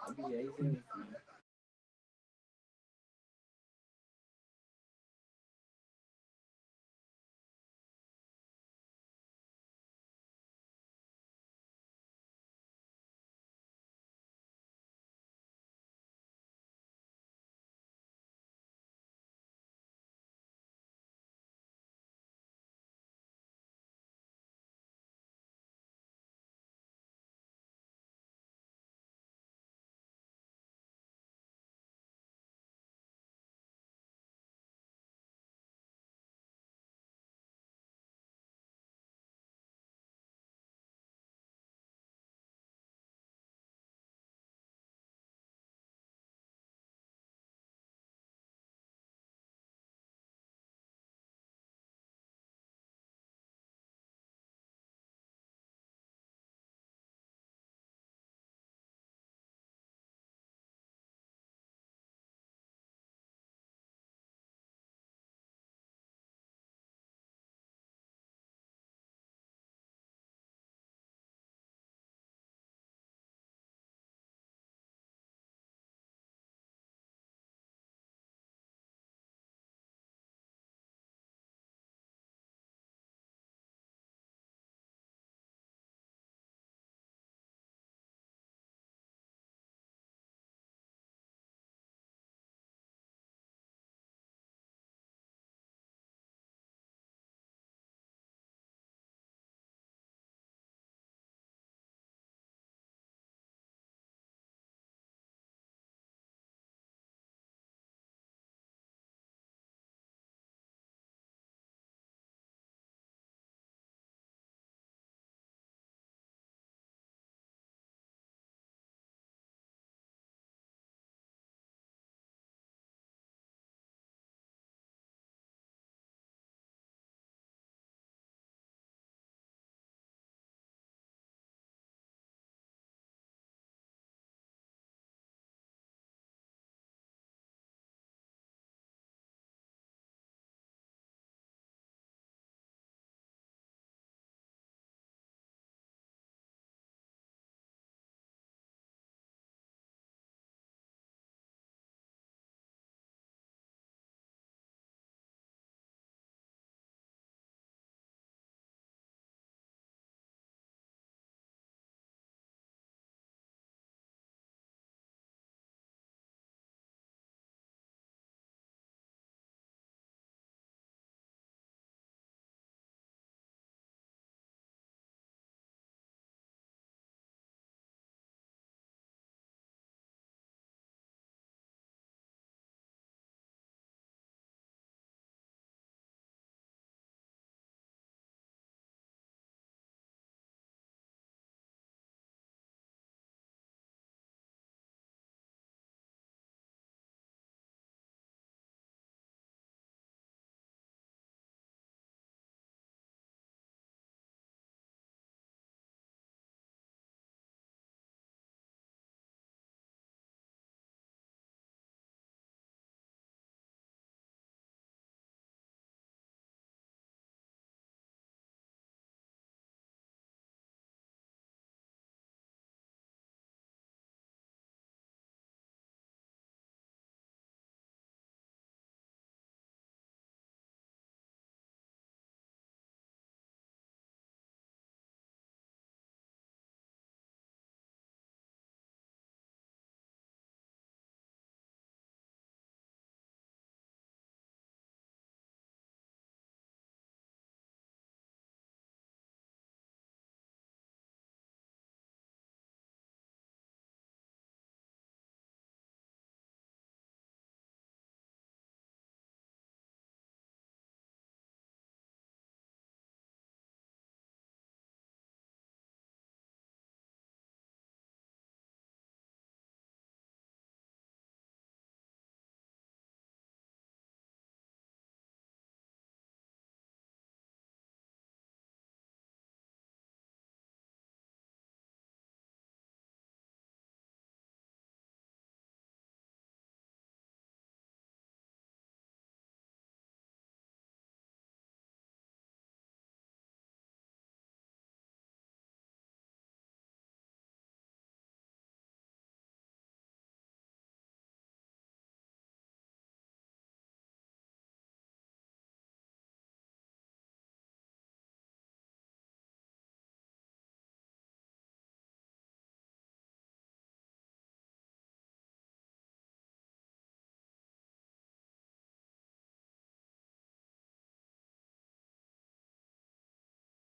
àbí ẹ̀yìn sẹ́yìn.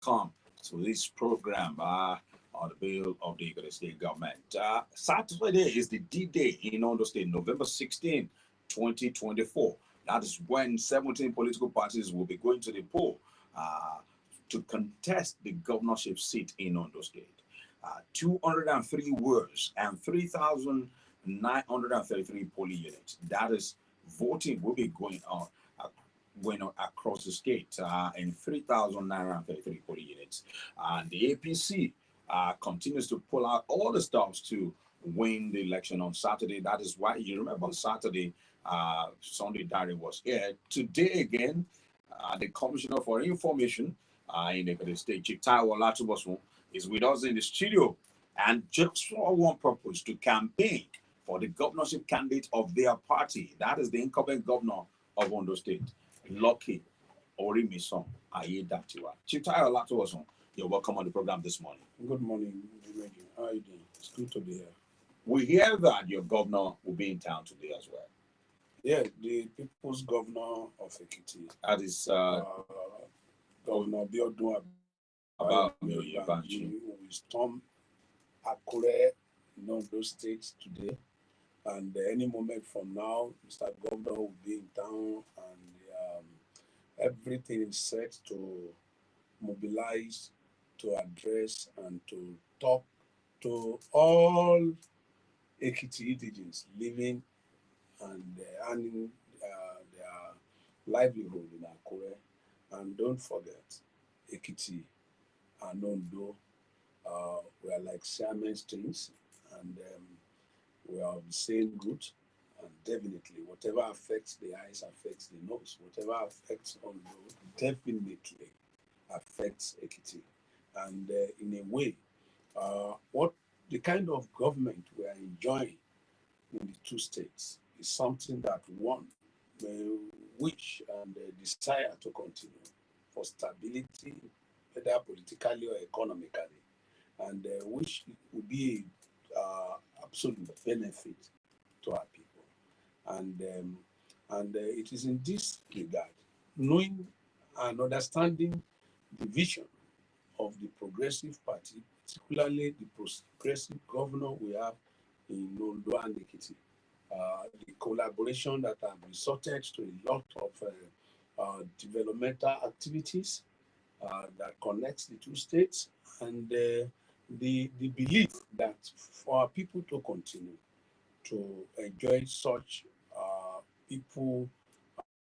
welcome to this program on the bill of the Ekiti State government. Saturday is the D-Day in Ondo State, November 16, 2024. That is when 17 political parties will be going to the poll uh, to contest the governorship seat in Ondo State. 203 words and 3,933 polling units. That is voting will be going on across the state in 3,933 polling units. And the APC continues to pull out all the stops to win the election on Saturday. That is why you remember on Saturday, Sunday Diary was here. Today again, the Commissioner for Information in the state, Chief Taiwo Olatunbosun, is with us in the studio, and just for one purpose, to campaign for the governorship candidate of their party. That is the incumbent governor of Ondo State, Lucky Orimison Ayedatiwa. Chief Taiwo Olatunbosun, you're welcome on the program this morning. Good morning, Reggie. How are you doing? It's good to be here. We hear that your governor will be in town today as well. Yeah, the people's governor of EKITI. That is Governor Biodun about who Mioye will storm Akure in Ondo State today. And any moment from now, Mr. Governor will be in town, and everything is set to mobilize, to address, and to talk to all EKITI indigents living and earning their livelihood in Akure. And don't forget, EKITI and Ondo, we are like Siamese twins, and we are of the same root. And definitely, whatever affects the eyes affects the nose. Whatever affects Ondo definitely affects EKITI. And in a way, what the kind of government we are enjoying in the two states is something that one may wish and desire to continue for stability, whether politically or economically, and which would be absolute benefit to our people. And it is in this regard, knowing and understanding the vision of the Progressive Party, particularly the progressive governor we have in Ondo and Ekiti, the collaboration that have resulted to a lot of developmental activities that connects the two states, and the belief that for our people to continue to enjoy such people,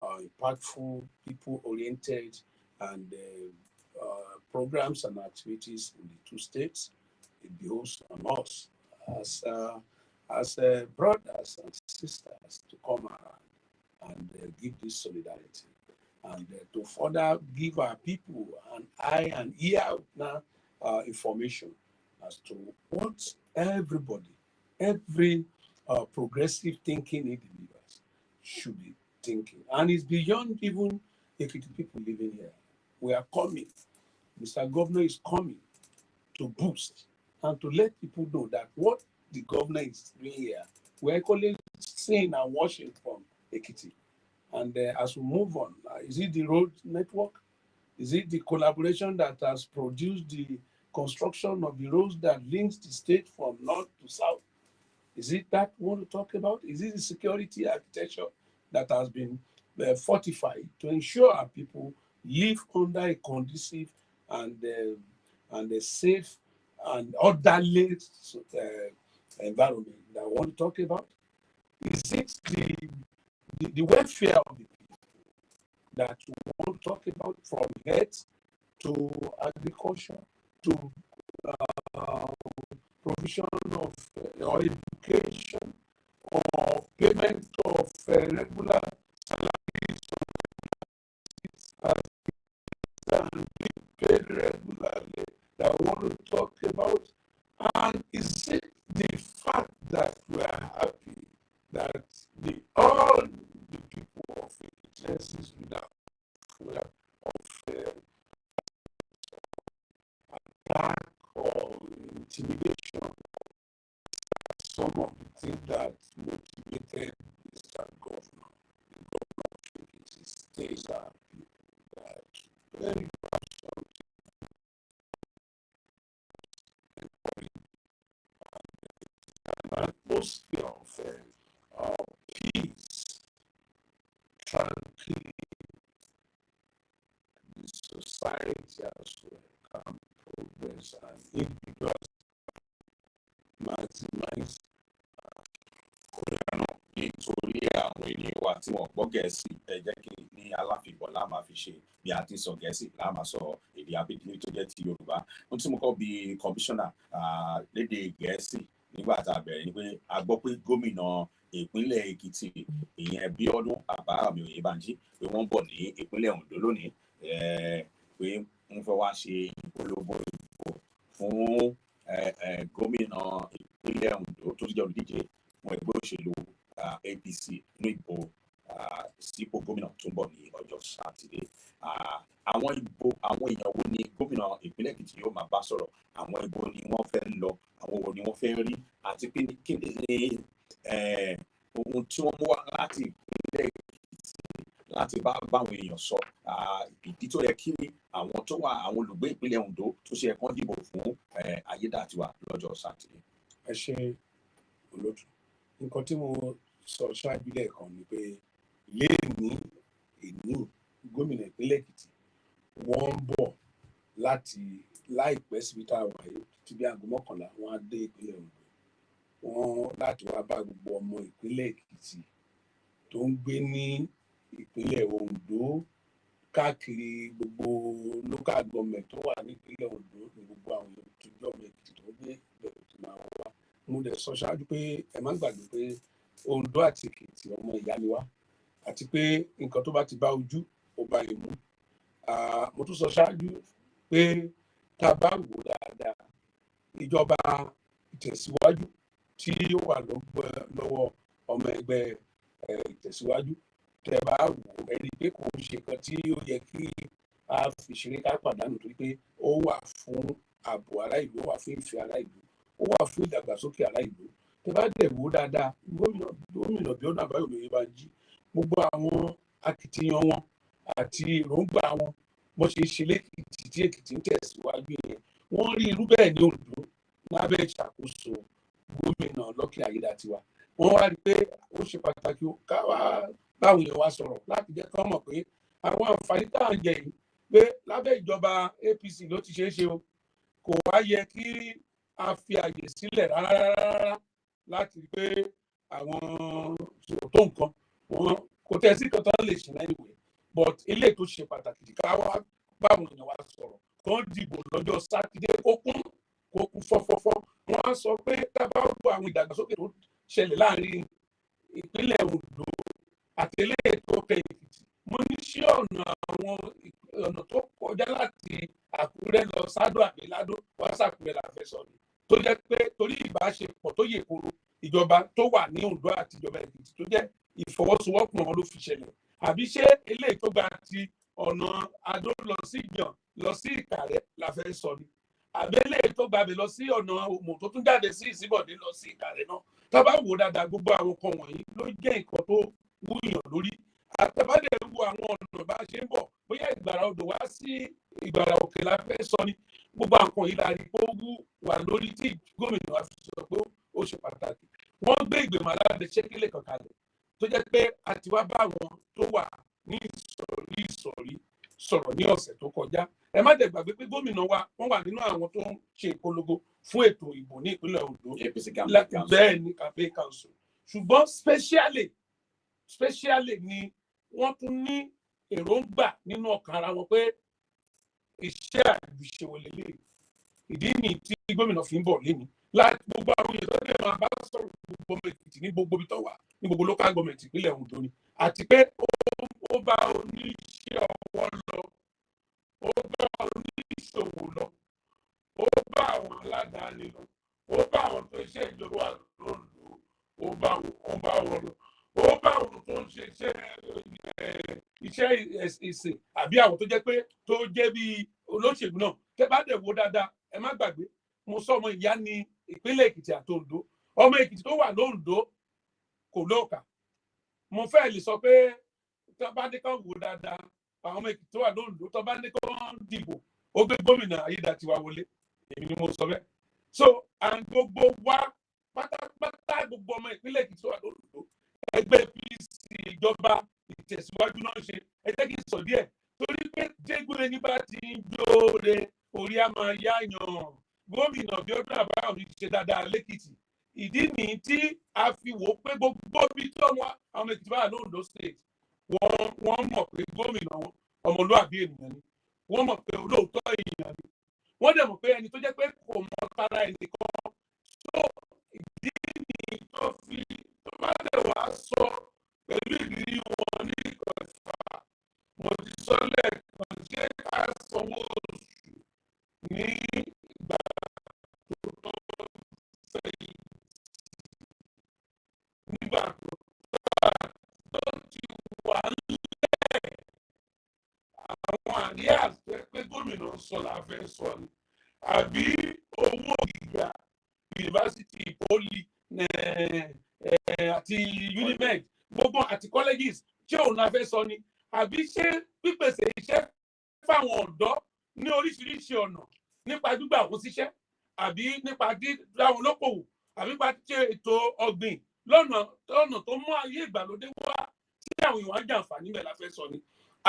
impactful, people-oriented, and programs and activities in the two states, it behoves on us as brothers and sisters to come around and give this solidarity, and to further give our people an eye and ear now information as to what every progressive thinking individuals should be thinking. And it's beyond even Ekiti people living here. We are coming. Mr. Governor is coming to boost and to let people know that what the governor is doing here, we're equally seeing and watching from Ekiti. And as we move on, is it the road network? Is it the collaboration that has produced the construction of the roads that links the state from north to south? Is it that we want to talk about? Is it the security architecture that has been fortified to ensure our people live under a conducive and a safe and orderly environment that we want to talk about? Is it the welfare of the people that we want to talk about, from health to agriculture to provision of or education or payment of regular salaries and being paid regularly that we want to talk about? And is it the fact that we are happy that all the people of agencies without fear of attack or intimidation, some of the things that motivated Mr. Governor, the governor of Ekiti, stays are people that very peace, tranquility, the society as well can progress and individuals maximize. Nítorí àwọn ènìyàn wa tí wọ́n gbọ́ Gẹ̀ẹ́sì ẹ jẹ́ kí ní aláfibọ̀ la máa fi ṣe bí a ti sọ Gẹ̀ẹ́sì la máa sọ èdè abínibí tó jẹ́ ti Yorùbá. Ohun tí mo kọ́ bí kọmíṣánná lédè Gẹ̀ẹ́sì nígbà tá a bẹ̀rẹ̀ ni pé a gbọ́ pé gómìnà ìpínlẹ̀ Èkìtì ìyẹn Bíọ́dún Àbáyọ̀mí Oyèbánjí pé wọ́n bọ̀ ní ìpínlẹ̀ Oǹdó lónìí pé wọ́n fẹ́ wá ṣe ìpolongo ìbò fún gómìnà ìpínlẹ̀ Oǹdó tó ti jẹ́ olùdíje fún ẹgbẹ́ òṣèlú APC ní ìbò sípò gómìnà tó ń bọ̀ ní ọjọ́ Sátidé. Àwọn èèyàn wo ni gómìnà ìpínlẹ̀ Èkìtì yóò máa bá sọ̀rọ̀, àwọn ibo ni wọ́n fẹ́ lọ, àwọn wo ni wọ́n fẹ́ rí, àti pé kí ni ohun tí wọ́n mú wá láti ìpínlẹ̀ Èkìtì láti bá àwọn èèyàn sọ, ìdí tó yẹ kí àwọn tó wà àwọn olùgbé ìpínlẹ̀ Oǹdó tó ṣe ẹ̀kan dìbò fún Ayédàtiwa lọ́jọ́ Sátidé. Ẹ ṣe olóòtú. Nǹkan tí mo sọ ṣáájú lẹ́ẹ̀kan ni pé èní gómìnà ìpínlẹ̀ Èkìtì wọ́n ń bọ̀ láti láìpẹ́ síbi tá a wà yìí tí bí aago 11 wọ́n á dé ìpínlẹ̀ Oǹdó. Wọ́n láti wá bá gbogbo ọmọ ìpínlẹ̀ Èkìtì tó ń gbé ní ìpínlẹ̀ Oǹdó káàkiri gbogbo local government tó wà ní ìpínlẹ̀ Oǹdó ní gbogbo àwọn èèyàn tó jẹ́ ọmọ Èkìtì tó gbé bẹ̀rẹ̀ tó máa wá. Mo dẹ̀ sọ ṣáájú pé ẹ má gbàgbé pé Oǹdó àti Èkìtì ọmọ ìyá ni wá, àti pé nǹkan tó bá ti bá ojú ó bá imú. Mo tún sọ ṣáájú pé tá a bá wò dáadáa ìjọba ìtẹ̀síwájú tí ó wà lọ́wọ́ ọmọ ẹgbẹ́ ìtẹ̀síwájú tẹ́ bá wò ẹni pé kò ń ṣe kan tí ó yẹ kí a fi ṣeré ká pàdánù, torí pé ó wà fún ààbò ará ìlú, ó wà fún ìfẹ́ ará ìlú, ó wà fún ìdàgbàsókè ará ìlú. Tẹ́ bá dẹ̀ wò dáadáa gómìnà Bíọ́dún Àbáyọ̀mí Oyèbánjí gbogbo àwọn akitiyan wọn àti èròǹgbà wọn bó ṣe ṣe lẹ́kìtì tí Èkìtì ń tẹ̀síwájú yẹn wọ́n rí irú bẹ́ẹ̀ ní Oǹdó lábẹ́ ìṣàkóso gómìnà Lucky Ayédàtiwa. Wọ́n wá rí pé ó ṣe pàtàkì káwá báwọn èèyàn wá sọ̀rọ̀ láti jẹ́ kí wọ́n mọ̀ pé àwọn àǹfààní tá à ń jẹ yìí pé lábẹ́ ìjọba APC ló ti ṣeé ṣe o, kò wá yẹ kí a fi àyè sílẹ̀ rárá láti rí pé àwọn tó nǹkan wọn kò tẹ̀ sí kan tó lè ṣe anyway, but eléyìí tó ṣe pàtàkì ká wá báwọn èèyàn wá sọ̀rọ̀ kán dìbò lọ́jọ́ Sátidé kó kún fọ́fọ́fọ́. Wọ́n á sọ pé tá a bá wo àwọn ìdàgbàsókè tó ṣẹlẹ̀ láàrin ìpínlẹ̀ Oǹdó àti eléyìí tó kẹ Èkìtì, mo ní sí ọ̀nà tó kọjá láti Àkúrẹ́ lọ sádò àbí ládò wá sàkúrẹ́ la fẹ́ sọ ni, tó jẹ́ pé torí ìbáṣepọ̀ tó yè koro ìjọba tó wà ní Oǹdó àti ìjọba Èkìtì tó jẹ́ ìfọwọ́sowọ́pọ̀ wọn ló fi ṣẹlẹ̀, àbí ṣé eléyìí tó gba ti ọ̀nà Adó lọ sí Ìjàn lọ sí Ìkàrẹ́ la fẹ́ sọ ni, àbí eléyìí tó gbàgbé lọ sí ọ̀nà Òmò tó tún jáde sí Ìsíbọ̀dé lọ sí Ìkàrẹ́ náà. Tá a bá wò dáadáa gbogbo àwọn kan wọ̀nyí ló jẹ́ nǹkan tó wúyàn lórí. Àtẹ̀bádẹ́ wo àwọn ọ̀nà bá ṣe ń bọ̀ bóyá Ìgbàrà Odò wá sí Ìgbàrà Òkè la fẹ́ sọ ni, gbogbo àwọn yìí la rí pé ó wú wà lórí tí gómìnà wa fi sọ pé ó ṣe pàtàkì. Wọ́n gbé ìgbìmọ̀ aládàáṣẹ́kẹ́lẹ̀ kan kalẹ̀ tó jẹ́ pé a ti wá bá àwọn tó wà ní ìsọ̀rí sọ̀rọ̀ ní ọ̀sẹ̀ tó kọjá. Ẹ má dẹ̀ gbàgbé pé gómìnà wa wọ́n wà nínú àwọn tó ń ṣe ìpolongo fún ètò ìbò ní ìpínlẹ̀ Oǹdó bẹ́ẹ̀ ni campaign council, ṣùgbọ́n specially ni wọ́n tún ní èròǹgbà nínú ọkàn ara wọn pé iṣẹ́ àgbìṣe wọlé lè ìdí ni tí gómìnà fi ń bọ̀ léni láti gbogbo àwọn èèyàn tó lè máa bá sọ̀rọ̀ gbogbo ọmọ Èkìtì ní gbogbo ibi tó wà ní gbogbo local government ìpínlẹ̀ Oǹdó ni, àti pé ó bá oníṣẹ́ ọwọ́ lọ, ó bá oníṣòwò lọ, ó bá àwọn aládàáni lọ, ó bá àwọn tó ṣe ìjọba lòlò, ó bá wọn lọ, ó bá àwọn tó ń ṣe iṣẹ́ ìsìn àbí àwọn tó jẹ́ pé tó jẹ́ bí olóṣèlú náà. Tẹ́ bá dẹ̀ wo dáadáa ẹ má gbàgbé mo sọ ọmọ ìyá ní ìpínlẹ̀ Èkìtì àti Oǹdó, ọmọ Èkìtì tó wà lóǹdó kò lóòkà. Mo fẹ́ lè sọ pé tó bá ní kán wò dáadáa àwọn ọmọ Èkìtì tó wà lóǹdó tó bá ní kán dìbò ó gbé gómìnà Ayédàtiwa wọlé, èmi ni mo sọ bẹ́ẹ̀. So gbogbo wa pátápátá gbogbo ọmọ ìpínlẹ̀ Èkìtì wà lóńdó ẹgbẹ́ APC ìjọba ìtẹ̀síwájú náà ṣe ẹ jẹ́ kí n sọ díẹ̀ torí pé jégún ẹni bá ti ń jóore orí á máa yáyàn gómìnà Bíọ́dún Àbáyọ̀mí ṣe dáadáa lẹ́kìtì ìdí nìyí tí a fi wò ó pé gbogbo bí tí àwọn Èkìtì bá wà lóńdó state wọ́n mọ̀ pé gómìnà wọn ọmọlúwàbí ènìyàn ni wọ́n mọ̀ pé olóòótọ́ èèyàn ni wọ́n dẹ̀ mọ̀ pé ẹni tó jẹ́ pé kò mọ tara ẹnìkan tó ìdí nìyí tó bá dẹ̀ wá sọ pẹ̀lú ìrírí wọn ní ìkọ̀ẹ̀fà mo ti sọ lẹ́ẹ̀kan ṣé ká sanwó oṣù ní ìgbà tó tọ́ fẹ̀yìn nígbà tó ti wà nílẹ̀ àwọn àríyá pé gómìnà sọ la fẹ́ sọ ni àbí owó gíga yunifásitì poli àti unimed gbogbo àti colleges ṣé òun la fẹ́ sọ ni àbí ṣé pípèsè iṣẹ́ fáwọn ọ̀dọ́ ní oríṣiríṣi ọ̀nà nípa gbígbà wọn síṣẹ́ àbí nípa dídáwọn olókòwò àbí nípa ṣe ètò ọ̀gbìn lọ́nà tó mú ayé ìgbàlódé wá tí àwọn èèyàn á jàǹfààní bẹ́ẹ̀ la fẹ́ sọ ni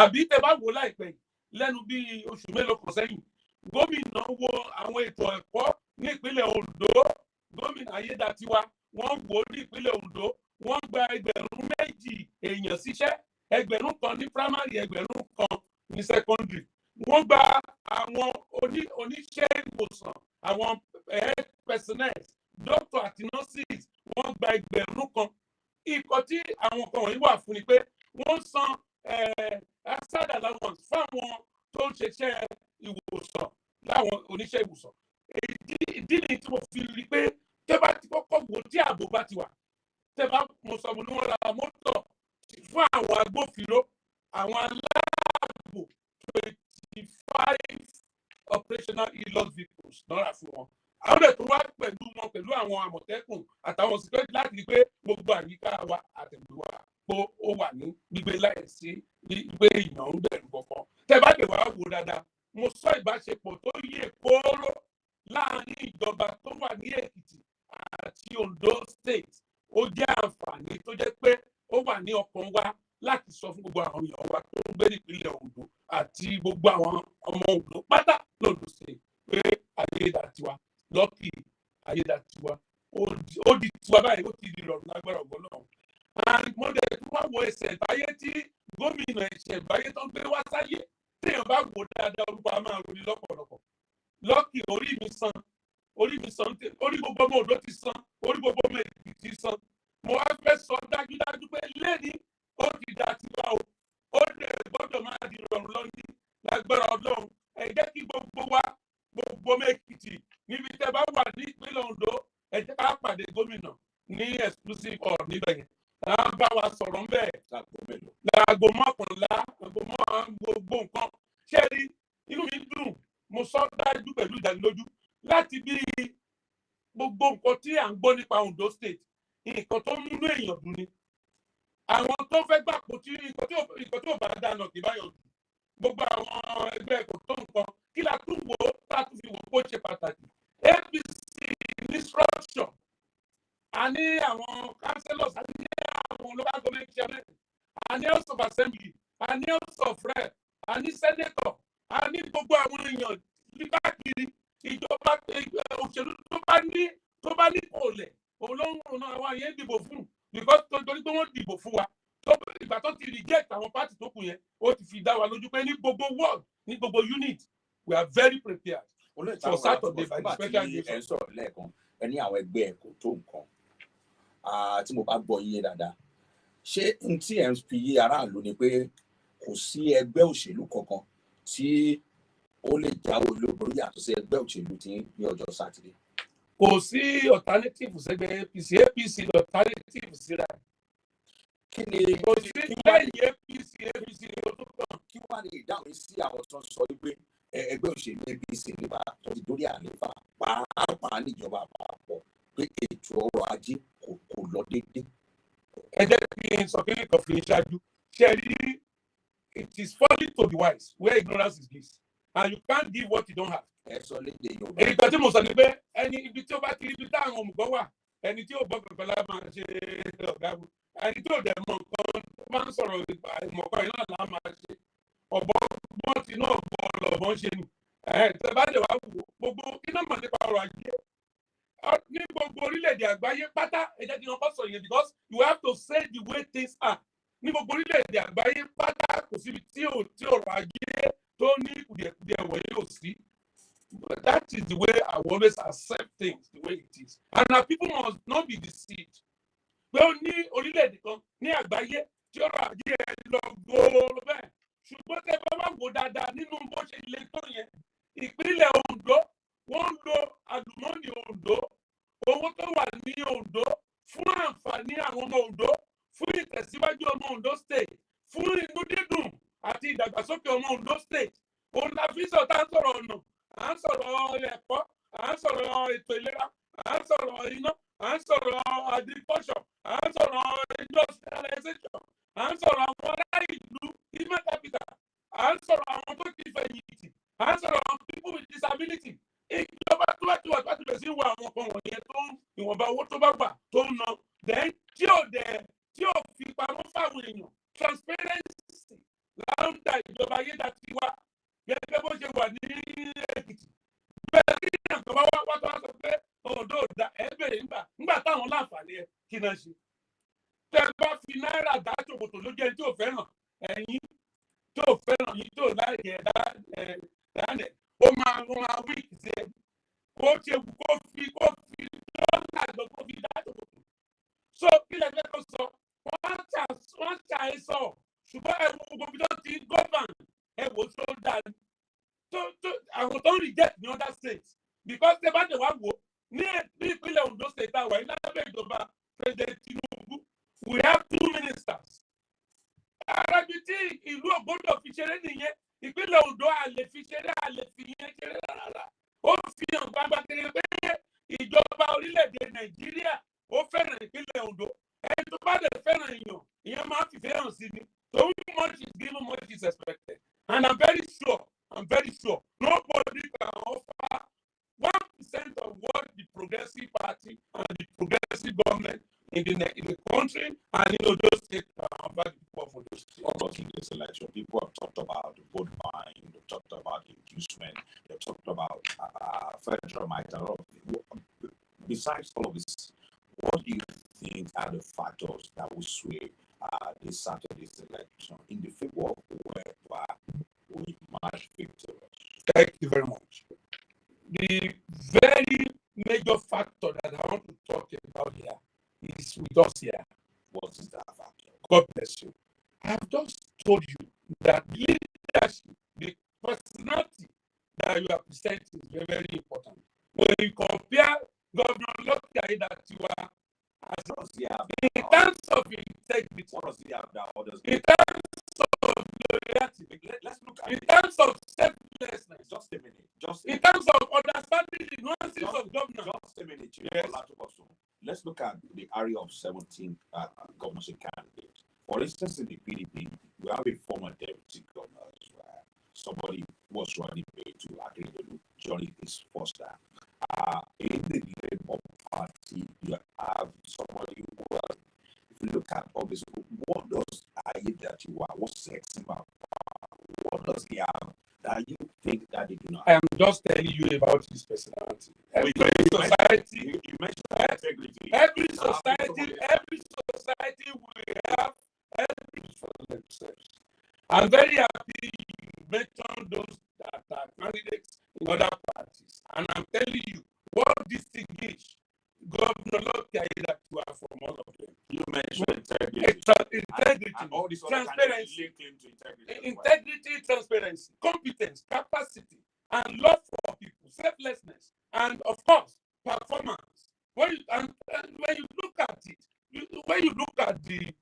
àbí tẹ́ bá wò láìpẹ́ lẹ́nu bíi oṣù mélòó kan sẹ́yìn gómìnà wo àwọn ètò ẹ̀kọ́ ní ìpínlẹ̀ Ondo gómìnà Ayédàtiwa wọ́n wò ó ní ìpínlẹ̀ Ondo wọ́n gba 2,000 èèyàn síṣẹ́ 1,000 ní primary 1,000 ní secondary wọ́n gba àwọn oníṣẹ́ ìwòsàn àwọn health personnel doctor àti nurses wọ́n gba 1,000 ikọ̀ tí àwọn kan wọ̀nyí wà fún ni pé wọ́n san aside allowance fáwọn tó ń ṣiṣẹ́ ìwòsàn láwọn oníṣẹ́ ìwòsàn ìdí nìyí tí mo fi rí i pé tẹ́ bá ti kọ́kọ́ wò tí ààbò bá ti wà tẹ́ bá mo sọ mo ní wọ́n ra mọ́tò fún àwọn agbófinró àwọn aláàbò 25 operational e-loss vehicles lọ́ra fún wọn àwọn ọ̀dẹ̀ tó wá pẹ̀lú àwọn àmọ̀tẹ́kùn àtàwọn security láti rí i pé gbogbo àyíká wa àtẹ̀gbẹ́ wa pé ó wà ní gbígbé láìsí pé èèyàn ń bẹ̀rù kankan tẹ́ bá lè wá wò dáadáa mo sọ ìbáṣepọ̀ tó yè kóró láàrin ìjọba tó wà ní Èkìtì àti Ondo state ó jẹ́ àǹfààní tó jẹ́ pé ó wà ní ọkàn wa láti sọ fún gbogbo àwọn èèyàn wa tó ń gbé nípínlẹ̀ Ondo àti gbogbo àwọn ọmọ Ondo pátá lóńdó state pé Ayédàtiwa lọ́kì Ayédàtiwa ó di tiwa báyìí ó ti di rọrùn lágbára ọ̀gbọ́n náà mo dẹ̀ tún wá wo ẹsẹ̀ ìbáyé tí gómìnà ẹ̀ṣẹ̀ ìbáyé tó ń gbé wá sáyé téèyàn bá wò dáadáa orúkọ a máa roni lọ́pọ̀lọpọ̀ lọ́kì orí mi san orí gbogbo ọmọ Ondo ti san orí gbogbo ọmọ Èkìtì ti san mo wá fẹ́ sọ dájúdájú pé lẹ́ni ó ti dà tiwa o ó dẹ̀ gbọ́dọ̀ máa di rọrùn lọ́ní lágbára Ọlọ́run ẹ jẹ́ kí gbogbo wa gbogbo ọmọ Èkìtì níbi tẹ́ bá wà ní ìpínlẹ̀ Ondo ẹ jẹ́ ká pàdé gómìnà ní exclusive hall níbẹ̀ yẹn bá wa sọ̀rọ̀ ń bẹ̀ láago mọ́kànlá gbogbo nǹkan ṣé rí inú mi dùn mo sọ dájú pẹ̀lú ìdánilójú láti bí gbogbo nǹkan tí à ń gbọ́ nípa Ondo state nǹkan tó múnú èèyàn dùn ni àwọn tó fẹ́ gbàpò tí nǹkan tí ò bá dáná kì í báyọ̀ dùn gbogbo àwọn ẹgbẹ́ kò tó nǹkan kí la tún wò ó láti fi wò ó ṣe pàtàkì APC ní structure a ní àwọn councillors a ní àwọn local government chairman a ní house of assembly a ní house of rep a ní senator a ní gbogbo àwọn èèyàn káàkiri ìjọba òṣèlú tó bá ní kòlẹ̀ olóhùn náà àwọn àyè dìbò fún because torí pé wọ́n dìbò fún wa ìgbà tó ti reject àwọn party tó kù yẹn ó ti fi dá wa lójú pé ní gbogbo ward ní gbogbo unit we are very prepared for Saturday by the special election. ẹ sọ̀rọ̀ lẹ́ẹ̀kan ẹ ní àwọn ẹgbẹ́ ẹ̀ kò tó nǹkan tí mo bá gbọ́ yé dáadáa ṣé n tí ẹ̀ ń fi yé aráàlú ni pé kò sí ẹgbẹ́ òṣèlú kankan tí ó lè jáwé olúborí yàtọ̀ sí ẹgbẹ́ òṣèlú tí ní ọjọ́ sátidé. Kò sí alternative sẹ́gbẹ́ APC alternative síra. Kí ni kò sí lẹ́yìn APC ló tó kàn. Kí wàá ní ìdáhùn sí àwọn tó ń sọ wípé ẹgbẹ́ òṣèlú APC nípa tó ti dórí àlefa pàápàá níjọba àpapọ̀ pé ètò ọrọ̀ ajé kò lọ déédéé. Ẹ jẹ́ kí n sọ kí n kàn fi ṣáájú. Ṣé rí it is folly to the wise where ignorance is bliss and you can't give what you don't have. Ẹ sọ lédè Yorùbá. Èyí kan tí mo sọ ni pé ẹni ibi tí ó bá ti rí ibi táwọn òmùgọ̀ wà ẹni tí ò gbọ́ kankan lá máa ṣe ọ̀gá mu ẹni tí ò dẹ̀ mọ̀ nǹkan máa ń sọ̀rọ̀ ìmọ̀kan yìí náà lá máa ṣe ọ̀bọ bọ́n ti náà bọ̀ lọ́bọ̀n ṣe nù tẹ bá lè wá wò gbogbo kí náà mọ̀ nípa ọrọ̀ ajé ní gbogbo orílẹ̀-èdè àgbáyé pátá ẹ jẹ́ kí wọ́n kọ́ sọ yẹn because you have to say the way things are ní gbogbo orílẹ̀-èdè àgbáyé pátá kò síbi tí ọrọ̀ ajé tó ní kùdìẹ̀kùdìẹ̀ wọ̀nyí ò sí. That is the way I always accept things the way it is. And our people must not be deceived. Pé ó ní orílẹ̀-èdè kan ní àgbáyé tí ọrọ̀ ajé ẹ lọ gbòòrò bẹ́ẹ̀. Ṣùgbọ́n tẹ́ bá wà wò dáadáa nínú bó ṣe le tó yẹn. Ìpínlẹ̀ Ondo wọ́n ń lo àlùmọ́ọ́nì Ondo. Owó tó wà ní Ondo fún àǹfààní àwọn ọmọ Ondo, fún ìtẹ̀síwájú ọmọ Ondo State, fún inú dídùn àti ìdàgbàsókè ọmọ Ondo State. Òun la fi sọ tá a sọ̀rọ̀ ọ̀nà. À ń sọ̀rọ̀ ẹ̀kọ́, à ń sọ̀rọ̀ ètò ìlera, à ń sọ̀rọ̀ iná, à ń sọ̀rọ̀ agriculture, à ń sọ̀rọ̀ industrialization, à ń sọ̀rọ̀ àwọn ará ìlú human capital, à ń sọ̀rọ̀ àwọn tó ti fẹ̀yìntì, à ń sọ̀rọ̀ àwọn people with disability. Ìjọba tó bá ti wà láti bẹ̀rẹ̀ sí wo àwọn kan wọ̀nyẹn tó ń ìwọ̀nba owó tó bá gbà tó ń ná. Then tí ò fi pamọ́ fáwọn èèyàn transparency láńdà ìjọba Ayédàtiwa gẹ́gẹ́ bó ṣe wà ní Èkìtì. Bẹ́ẹ̀ ni ìjọba wá tó wá sọ pé Ondo dá ẹ bèrè nígbà táwọn láǹfààní ẹ kí náà ṣe. Tẹ́ bá fi náírà dá ṣòkòtò ló jẹ́ tí ò fẹ́ràn ẹ̀yìn tí ò fẹ́ràn yìí tí ò láyé dáálẹ̀ ó máa wíìkì sí ẹ. Kó ṣe kó fi lọ́nà àgbọ̀ kó fi dá ṣòkòtò. So kí lẹ fẹ́ kó sọ? Wọ́n ṣà ẹ sọ ṣùgbọ́n ẹ wo gbogbo tó ti gọ́fàn ẹ wò tó dáa àwọn tó ń reject ní other states because tẹ bá tẹ wá wò ní ìpínlẹ̀ Ondo state àwa yìí lábẹ́ ìjọba President Tinubu we have 2 ministers. Arabi tí ìlú ògbódò fi ṣeré nìyẹn ìpínlẹ̀ Ondo àlè fi ṣeré àlè fi yẹn ṣeré rárá. Ó fi hàn gbangba kiri pé ìjọba orílẹ̀-èdè Nàìjíríà ó fẹ́ràn ìpínlẹ̀ Ondo ẹni tó bá dẹ̀ fẹ́ràn ìyẹn máa fi fẹ́ràn sí ni. So much is given, much is expected. And I'm very sure nobody can offer 1% of what the Progressive Party and the Progressive government in the country and in those states can offer the people for those states. Almost in this election, people have talked about the vote buying, they've talked about inducement, they've talked about federal might. Besides all of this, what do you think are the factors that will sway this Saturday's election in the favor of whoever we march victorious? Thank you very much. The very major factor that I want to talk about here is with us here. What is that factor? God bless you. I have just told you that leadership, the personality that you are presenting is very, very important. When you compare Governor Lucky Aiyedatiwa in terms of integrity, in terms of loyalty, let's look at in terms of selflessness, just a minute. In terms of understanding the nuances of governance. Just a minute. Yes. Let's look at the area of 17 governorship candidates. For instance, in the PDP, we have a former deputy governor as well. Somebody was running to agree to join his first time. In the Labour Party, you have somebody who was, if you look at all this, what does Aiyedatiwa, what sets him up? What does he have that you think that they do not? I am just telling you about his personality. Every society, you mentioned integrity. Every society will have every for themselves. I'm very happy you mentioned those that are candidates in other parties. And I'm telling you, what distinguishes Governor Lucky Aiyedatiwa from all of them. You mentioned integrity. And all these transparency. Integrity, transparency, competence, capacity, and love for people, selflessness, and of course, performance. When you look at it, when you look at the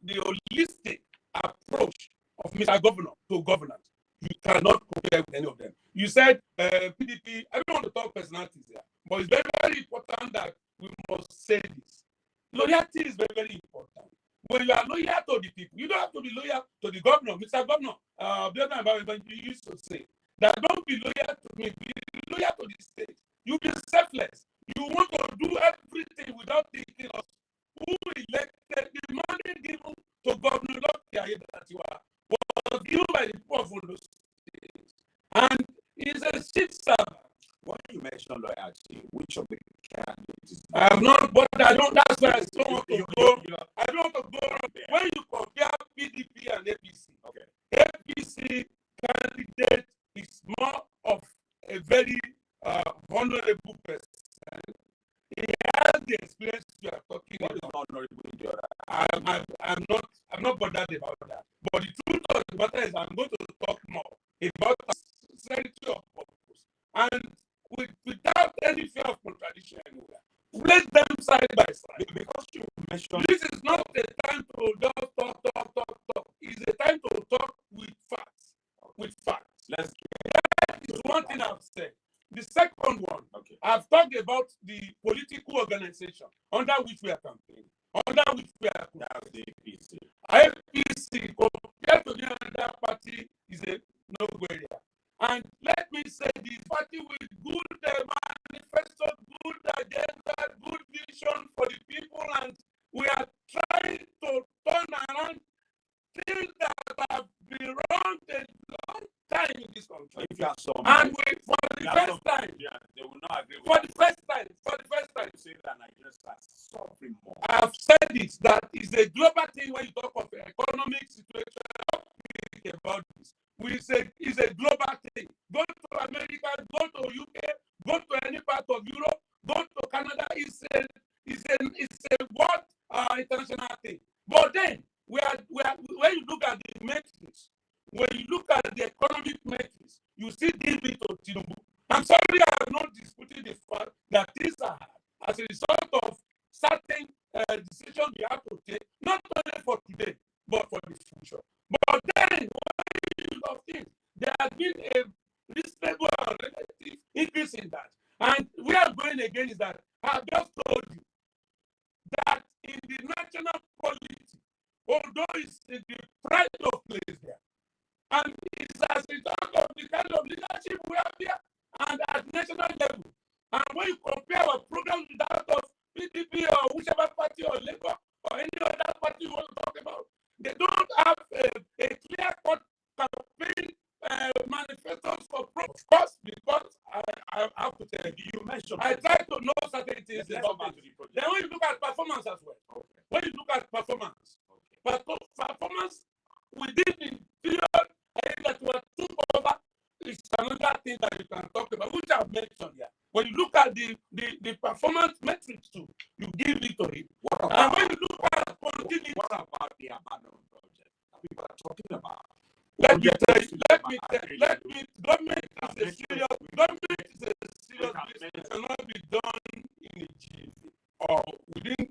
holistic approach of Mr. Governor to governance, you cannot compare with any of them. You said PDP, I don't want to talk personalities here, but it's very, very important that we must say this. Loyalty is very, very important. When you are loyal to the people, you don't have to be loyal to the governor. Mr. Governor, you used to say that don't be loyal to me, be loyal to the state. You be selfless. And he's a shit server. When you mention loyalty, which of the candidates? I have not, but I don't. That's why I don't want to go. I don't want to go. When you compare PDP and APC, Okay. APC candidate is more of a very vulnerable person. He has the experience you are talking about. I'm not bothered about that. But the truth of the matter is, I'm going to talk more about sincerity of purpose and without any fear of contradiction anywhere. Place them side by side. Because you mentioned this is not the time to just talk. It's a time to talk with facts. With facts. Let's that is one thing I've said. The second one, okay. I've talked about the political organization under which we are campaigning, under which we are the APC. APC compared to the other party is a no-brainer. And let me say, the party with good manifesto, good agenda, good vision for the people, and we are trying to turn around things that have been wrong a long time in this country. If you have some, and we, for the first time, they will not agree with for the first time, say that Nigerians are suffering more. I've said it, that is a global thing when you talk of economic situation about this. It's a global thing. Go to America, go to UK, go to any part of Europe, go to Canada. It's a world international thing. But then we are when you look at the metrics, when you look at the economic metrics, you see give it to Tinubu. I'm sorry, I'm not disputing the fact that these are as a result of certain decisions we have to take, not only for today, but for the future. But then, of things, there has been a reasonable and relative increase in that. And we are going again is that I have just told you that in the national polity, although it's in the pride of place there, and it's as a result of the kind of leadership we have here, and at national level. And when you compare our programs with that of PDP or whichever party or Labour or any other party you want to talk about, they don't have a clear-cut campaign manifestos for progress. Of course, because I have to tell you, I try to know certain things about it. Then when you look at performance as well, okay. When you look at performance, okay. Performance within the period that we took over is another thing that you can talk about, which I've mentioned here. When you look at the performance metrics too, you give it to him. And when you look at continuity, what about the abandoned project that people are talking about? Government is a serious business. It cannot be done in a jiffy or within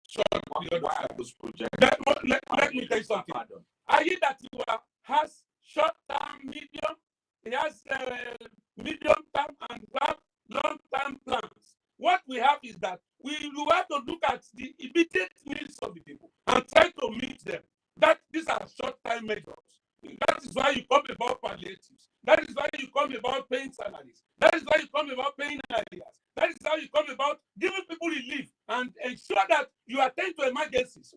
short period of time. Let me tell you something. Ayédatiwa has short-term, medium, it has medium-term and long-term plans. What we have is that we have to look at the immediate needs of the people and try to meet them. That these are short-term measures. That is why you come about palliatives. That is why you come about paying salaries. That is why you come about paying ideas. That is how you come about giving people relief and ensure that you attend to emergencies.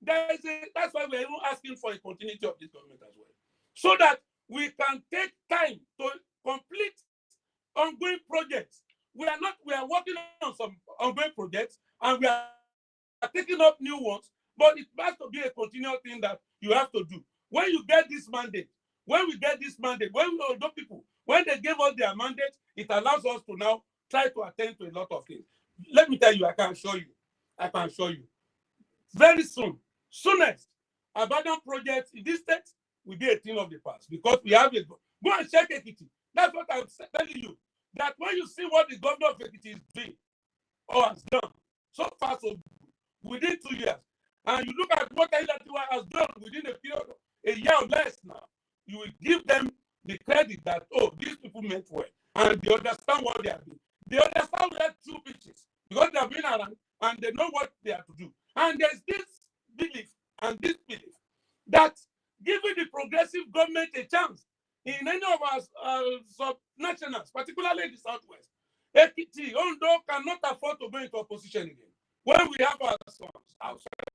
That's why we're even asking for a continuity of this government as well. So that we can take time to complete ongoing projects. We are working on some ongoing projects and we are taking up new ones, but it has to be a continual thing that you have to do. When you get this mandate, when we people, when they gave us their mandate, it allows us to now try to attend to a lot of things. Let me tell you, I can show you. Very soonest, abandoned projects in this state will be a thing of the past because we have a go and check EKITI. That's what I'm telling you. That when you see what the governor of EKITI is doing or has done so far, so within 2 years, and you look at what Ayédatiwa has done within a period of a year or less now, you will give them the credit that, oh, these people meant well. And they understand what they are doing. They understand where two pitches because they have been around and they know what they have to do. And there's this belief that giving the progressive government a chance in any of our sub-nationals, particularly the Southwest, EKITI, Ondo cannot afford to go into opposition again. When we have our sons outside,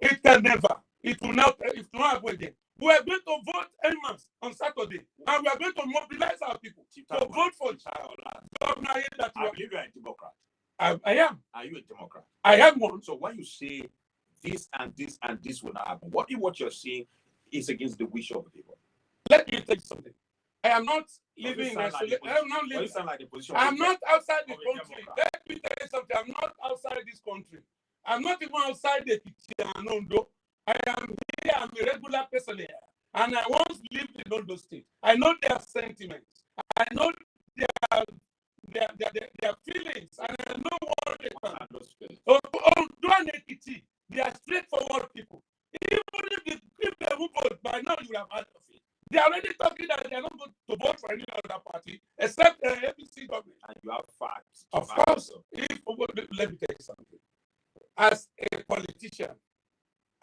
it can never. It will not happen again. We are going to vote en masse on Saturday, and we are going to mobilize our people to vote for Governor Ayedatiwa. I believe you are a Democrat. I am. Are you a Democrat? I am one. So when you say this and this and this will not happen, what if what you're saying is against the wish of the people? Let me tell you something. I am not living in isolation. I am not living. I'm not outside the country. Let me tell you something. I'm not outside this country. I'm not even outside the EKITI and Ondo. I am here. I'm a regular person here. And I once lived in Ondo State. I know their sentiments. I know their feelings. And I know what they can. Ondo and EKITI, they are straightforward people. Even if they vote, by now you have heard of it. They are already talking that they are not going to vote for any other party except the APC government. And you have facts. Of course. Let me tell you something. As a politician,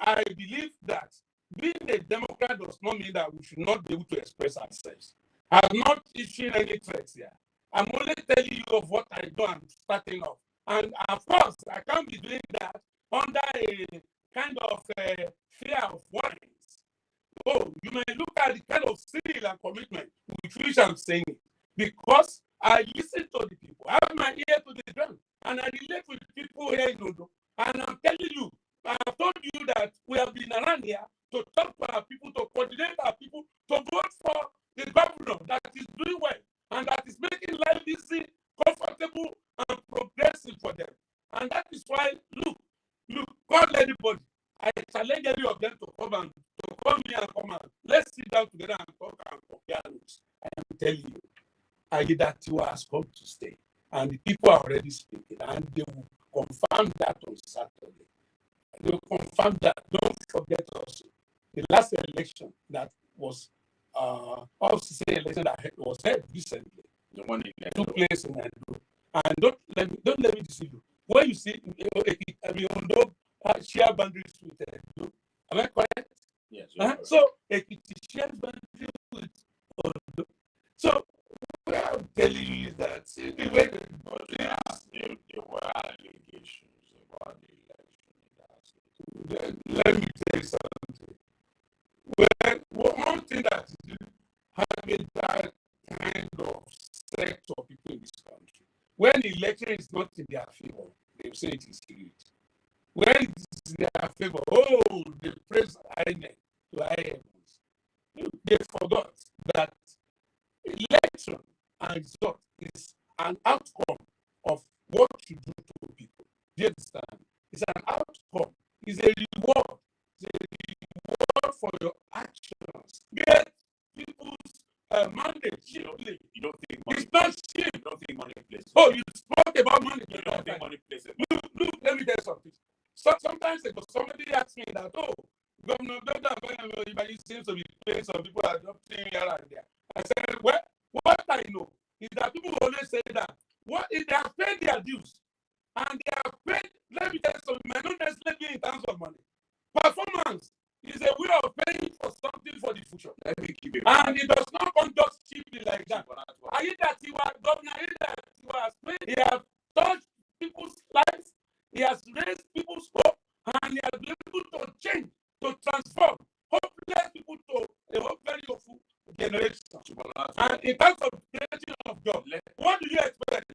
I believe that being a Democrat does not mean that we should not be able to express ourselves. I'm not issuing any threats here. I'm only telling you of what I do and starting off. And of course, I can't be doing that under a kind of fear of warnings. Oh, you may look at the kind of zeal and commitment with which I'm saying it. Because I listen to the people. I have my ear to the ground. And I relate with people here in Ondo. And I'm telling you, I've told you that we have been around here to talk to our people, to coordinate our people, to vote for the governor that is doing well and that is making life easy, comfortable, and progressive for them. And that is why, look, call anybody. I challenge any of them to come here and come out. Let's sit down together and talk and compare notes. I am telling you, Ayedatiwa has come to stay. And the people are already speaking, and they will confirm that on Saturday. They will confirm that. Don't forget also, the last election that was election that was held recently, the one in took place in Edo. And don't let me deceive you. When you see, Ondo share boundaries with Edo, am I correct? Yes. So EKITI shares boundaries with Ondo. So what I'm telling you is that there were allegations about the election. Let me tell you something. One thing that is having that kind of set of people in this country, when the election is not in their favor, they say it is rigged. When it is in their favor, they praise INEC to high heavens. They forgot that election and result is an outcome of what you do to people. Do you understand? It's an outcome. It's a reward. It's a reward for your actions. Get people's mandate cheaply. You don't think money. It's not cheap. You don't think money plays. Oh, you spoke about money. You don't think money plays. Look, let me tell you something. So sometimes somebody asks me that, Governor seems to be playing some people are adopting here and there. I said, well, what I know is that people always say that what if they have paid their dues and they have paid, let me tell you something, may not necessarily in terms of money. Performance is a way of paying for something for the future. And it does not come just cheaply like that. Governor Ayedatiwa has paid, he has touched people's lives, he has raised people's hope, and he has been able to change, to transform hopeless people to a very hopeful generation. And in terms of creation of jobs, what do you expect?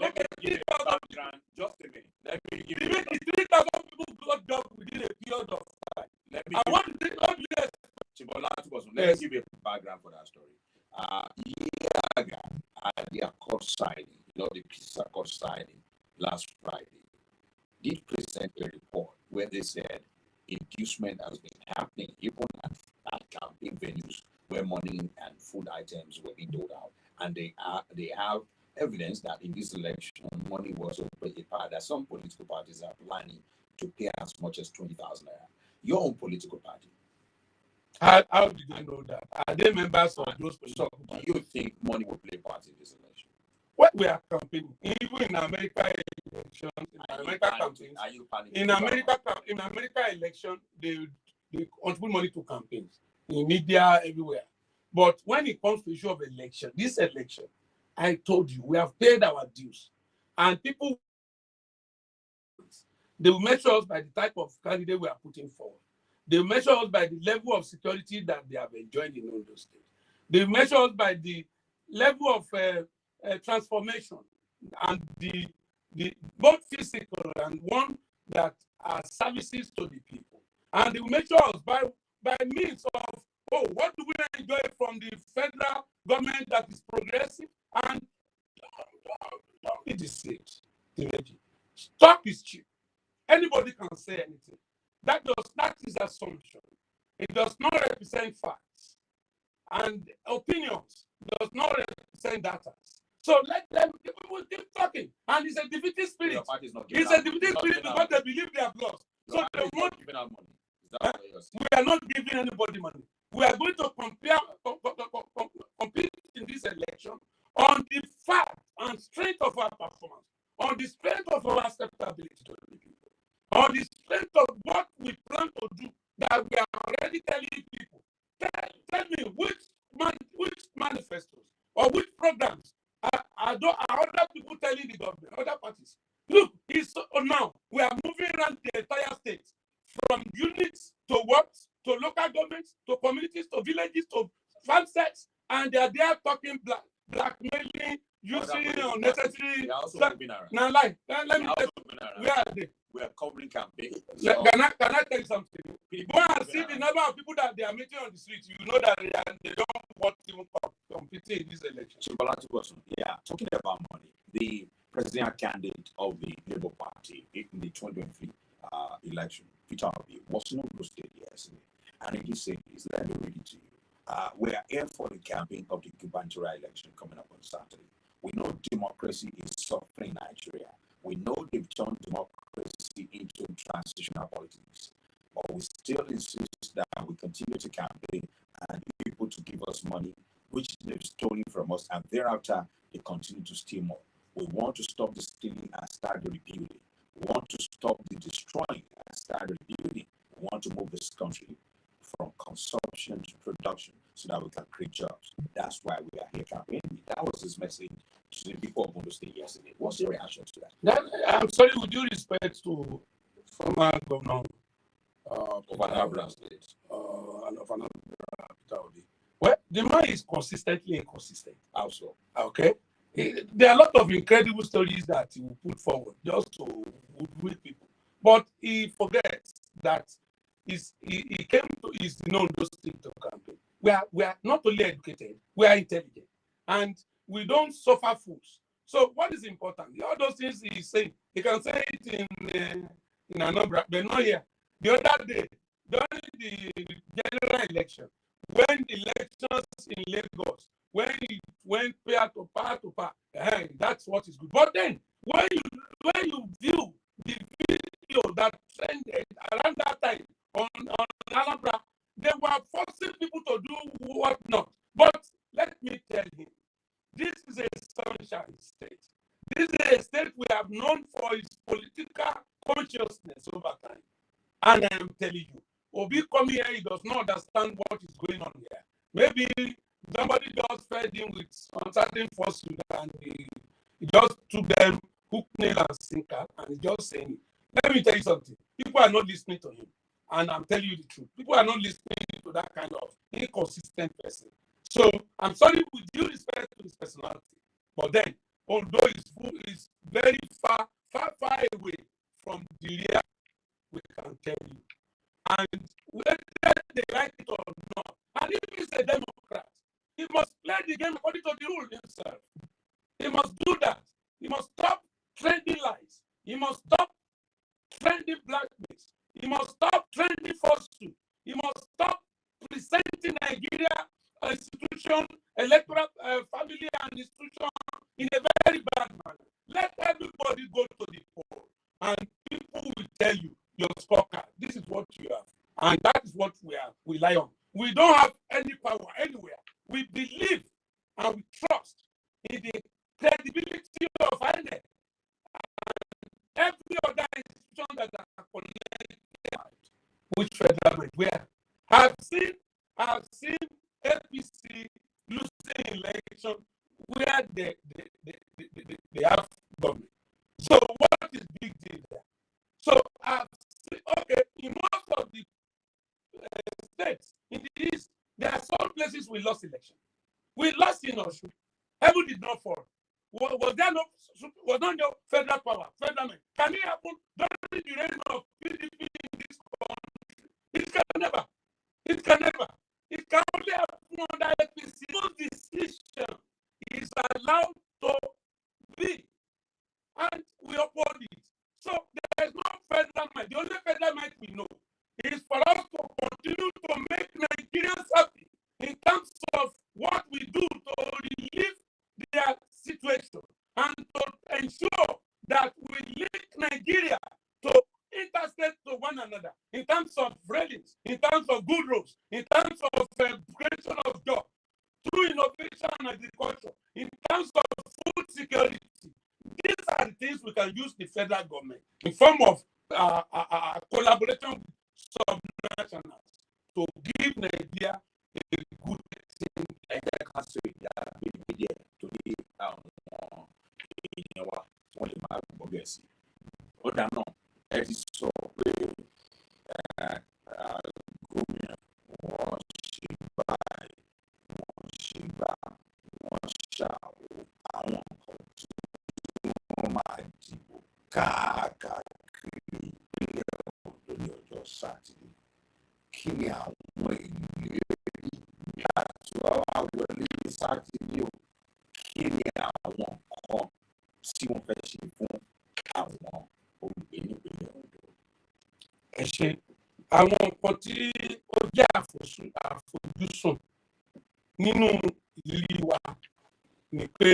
Just a minute. Let me give you 3,000 people got jobs within a period of time. Let me give you a background for that story. At their court signing, the peace court signing last Friday, did present a report where they said inducement has been happening even at campaign venues where money and food items were being doled out. And they have evidence that in this election, money was a part that some political parties are planning to pay as much as 20,000 naira. Your own political party. How did you know that? Are they members of those political parties? Do you think money will play a part in this election? What we are campaigning, even in America elections, in America election, they contribute money to campaigns in media everywhere. But when it comes to issue of election, this election, I told you, we have paid our dues. And people, they will measure us by the type of candidate we are putting forward. They measure us by the level of security that they have enjoyed in Ondo State. They measure us by the level of transformation and the both physical and one that are services to the people. And they measure us by means of, oh, what do we enjoy from the federal government that is progressive? And don't be deceived. Stock is cheap. Anybody can say anything. That is assumption. It does not represent facts. And opinions does not represent data. So let them keep talking. And it's a defeating spirit. It's a defeating spirit because they believe they have lost. So they won't. We are not giving anybody money. We are going to compete in this election on the fact and strength of our performance, on the strength of our acceptability to the people, on the strength of what we plan to do that we are already telling people. Tell me which manifestos or which programs are other people telling the government, other parties. Look, now we are moving around the entire state, from units to works, to local governments, to communities, to villages, to farm sets, and they are there talking blackmailing, using unnecessary stuff. Now, let me tell you, where are they? We are covering campaign. So, can I tell you something? Go and see the number of people that they are meeting on the streets. You know that they don't want to compete in this election. Yeah, talking about money, the presidential candidate of the Labour Party in the 2023 election, Peter Obi, was in Ondo State yesterday, and he said, "Let me read it to you. We are here for the campaign of the gubernatorial election coming up on Saturday. We know democracy is suffering in Nigeria. We know they've turned democracy into transitional politics, but we still insist that we continue to campaign and people to give us money, which they've stolen from us, and thereafter they continue to steal more. We want to stop the stealing and start the rebuilding. We want to stop the destroying and start the rebuilding. We want to move this country from consumption to production so that we can create jobs. That's why we are here campaigning." That was his message to the people of Ondo State yesterday. What's your reaction to that? I'm sorry, with due respect to former governor of Anambra State and of Anambra, Peter Obi. Well, the man is consistently inconsistent. Also, okay. There are a lot of incredible stories that he will put forward just to woodwill people, but he forgets that he came to his Ondo State to campaign. We are not only educated, we are intelligent, and we don't suffer fools. So what is important? All those things he's saying, he can say it in Anambra, but not here. The other day, during the general election, when elections in Lagos, when it went pair to pair, that's what is good. But then, when you view the video that trended around that time on Anambra, they were forcing people to do what not. But let me tell you, this is a sunshine state. This is a state we have known for its political consciousness over time. And I am telling you, Obi coming here, he does not understand what is going on here. Maybe somebody just fed him with certain falsehood and he just took them hook, nail, and sinker, and he's just saying it. Let me tell you something. People are not listening to him. And I'm telling you the truth. People are not listening to that kind of inconsistent person. So I'm sorry, with due respect to his personality, but then, although is very far away from the real, we can tell you. And whether they like it or not, and if he's a Democrat, he must play the game according to the rule himself. He must do that. He must stop trending lies. He must stop trending blackmails. He must stop trending falsehood. He must stop presenting Nigeria institution, electoral family and institution in a very bad manner. Let everybody go to the poll, and people will tell you your scorecard. This is what you have, and that is what we rely on. We don't have any power anywhere. We believe and we trust in the credibility of INEC and every other institution that are connected with federal government. Where I have seen APC losing election where they have government. So what is big deal there? So I've seen, okay, in most of the states in the East, there are some places we lost election. We lost in Osun. Heaven did not fall. Was there no federal power, federal man? Can it happen during the reign of PDP in this country? It can never. It can never. It can only happen under APC. No decision is allowed to be, and we uphold it. So there is no federal might. The only federal might we know is for us to continue to make Nigerians happy in terms of what we do to relieve their situation and to ensure that we link Nigeria to interstate to one another in terms of railings, in terms of good roads, in terms of creation of jobs, through innovation and agriculture, in terms of food security. These are the things we can use the federal government in form of collaboration with subnationals to give Nigeria a good thing. Ó dáná ẹ ti sọ pé gómìnà wọ́n ṣe báyìí wọ́n ṣe gbà wọ́n ṣàwò àwọn nǹkan tí wọ́n máa dìbò káàkiri ìpínlẹ̀ Ondo ní ọjọ́ Sátidé. Kí ni àwọn ìlérí ní àti wàá wọlé ní Sátidé o? Kí ni àwọn nǹkan tí wọ́n fẹ́ ṣe fún àwọn olùgbé nípínlẹ̀ Ondo? Ẹ ṣe àwọn nǹkan tí ó jẹ́ àfojúsùn nínú ìrírí wa ni pé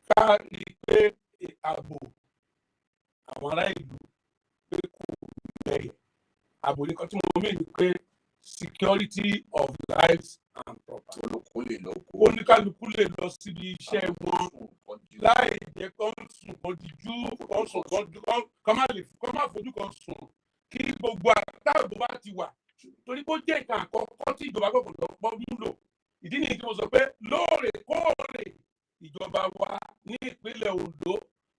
ká rí i pé ààbò àwọn ará ìlú pé kò lẹ́yìn. Ààbò nìkan tí mo mọ̀ ní pé security of lives and property. Olóko lè lọ kó. Oníkálukú lè lọ síbi iṣẹ́ wọn láì jẹ́ kó ń sùn kó dijú kó ń sùn kó má fojú kan sùn kí gbogbo àtàgbò bá ti wà torí kó jẹ́ nǹkan àkọ́kọ́ tí ìjọba gbọ́dọ̀ pọ́ múlò. Ìdí nìyí tí mo sọ pé lóòrèkóòrè ìjọba wa ní ìpínlẹ̀ Ondo